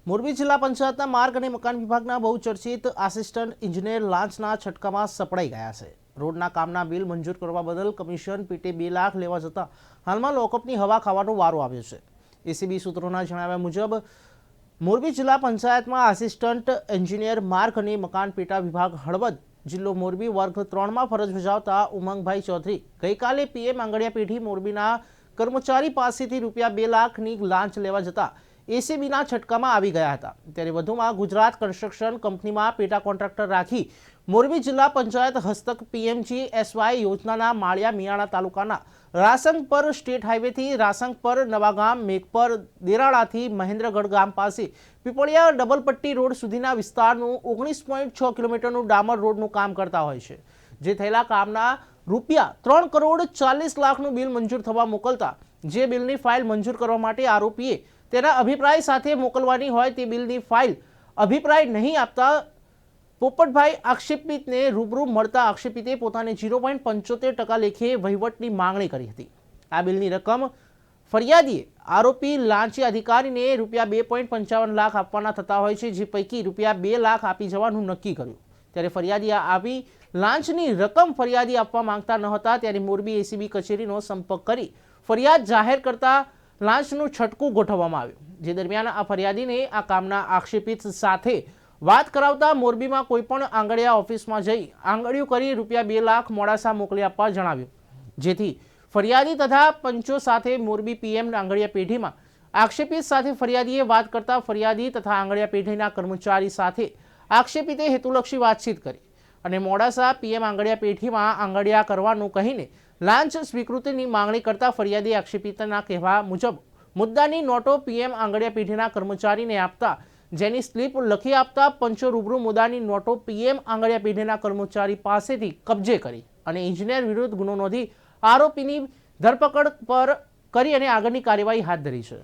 મોરબી જિલ્લા પંચાયતના માર્ગ અને મકાન વિભાગના બહુચર્ચિત આસિસ્ટન્ટ એન્જિનિયર લાંચના છટકામાં સપડાઈ ગયા છે। રોડના કામના બિલ મંજૂર કરવા બદલ કમિશન પેટે 2 લાખ લેવા જતાં હાલમાં લોકઅપની હવા ખાવાનો વારો આવ્યો છે। એસીબી સૂત્રોના જણાવ્યા મુજબ મોરબી જિલ્લા પંચાયતમાં આસિસ્ટન્ટ એન્જિનિયર માર્ગ અને મકાન પેટા વિભાગ હળવદ જિલ્લો મોરબી વર્ગ 3માં ફરજ બજાવતા ઉમંગભાઈ ચૌધરી ગઈકાલે પીએમ આંગડિયા પેઢી મોરબીના કર્મચારી પાસેથી રૂપિયા 2 લાખની લાંચ લેવા જતાં એસીબીના છટકામાં આવી ગયા હતા। ત્યારે વધુમાં ગુજરાત કન્સ્ટ્રક્શન કંપનીમાં પેટા કોન્ટ્રાક્ટર રાખી મોરબી જિલ્લા પંચાયત હસ્તક પીએમજીએસવાય યોજનાના માળિયા મિયાણા તાલુકાના રાસંગપર સ્ટેટ હાઈવેથી રાસંગપર નવાગામ મેઘપર દેરાળાથી મહેન્દ્રગઢ ગામ પાસે પીપળિયા ડબલપટ્ટી રોડ સુધીના વિસ્તારનું 19.6 કિલોમીટરનું ડામર રોડનું કામ કરતા હોય છે। જે થયેલા કામના રૂપિયા 3 કરોડ 40 લાખનું બિલ મંજૂર થવા મોકલતા જે બિલની ફાઇલ મંજૂર કરવા માટે આરોપીએ તેના અભિપ્રાય સાથે મોકલવાની હોય તે બિલની ફાઇલ અભિપ્રાય નહીં આપતા પોપટભાઈ આક્ષેપિતને રૂબરૂ મળતા આક્ષેપિતે પોતાને 0.75% લેખે વહીવટની માંગણી કરી હતી। આ બિલની રકમ ફરિયાદીએ આરોપી લાંચી અધિકારીને રૂપિયા 2.55 લાખ આપવાના થતા હોય છે, જે પૈકી રૂપિયા 2 લાખ આપી જવાનું નક્કી કર્યું। ત્યારે ફરિયાદીએ આવી લાંચની રકમ ફરિયાદી આપવા માંગતા ન હતા ત્યારે મોરબી એસીબી કચેરીનો સંપર્ક કરી ફરિયાદ જાહેર કરતા લાંચનું છટકું ગોઠવવામાં આવ્યું। જે દરમિયાન આ ફરિયાદીને આ કામના આક્ષેપિત સાથે વાત કરાવતા મોરબીમાં કોઈપણ આંગડિયા ઓફિસમાં જઈ આંગળીઓ કરી રૂપિયા 2 લાખ મોડાસા મોકલી આપવા જણાવ્યું। જેથી ફરિયાદી તથા પંચો સાથે મોરબી પીએમ આંગડિયા પેઢીમાં આક્ષેપિત સાથે ફરિયાદીએ વાત કરતા ફરિયાદી તથા આંગડિયા પેઢીના કર્મચારી સાથે આક્ષેપિતે હેતુલક્ષી વાતચીત કરી અને મોડાસા પીએમ આંગડિયા પેઢીમાં આંગડિયા કરવાનું કહીને લાંચ સ્વીકૃતિની માંગણી કરતા ફરિયાદી આક્ષેપિતના કહેવા મુજબ મુદ્દાની નોટો પીએમ આંગડિયા પેઢીના કર્મચારીને આપતા જેની સ્લીપ લખી આપતા પંચો રૂબરૂ મુદ્દાની નોટો પીએમ આંગડિયા પેઢીના કર્મચારી પાસેથી કબજે કરી અને એન્જિનિયર વિરુદ્ધ ગુનો નોંધી આરોપીની ધરપકડ પર કરી અને આગળની કાર્યવાહી હાથ ધરી છે।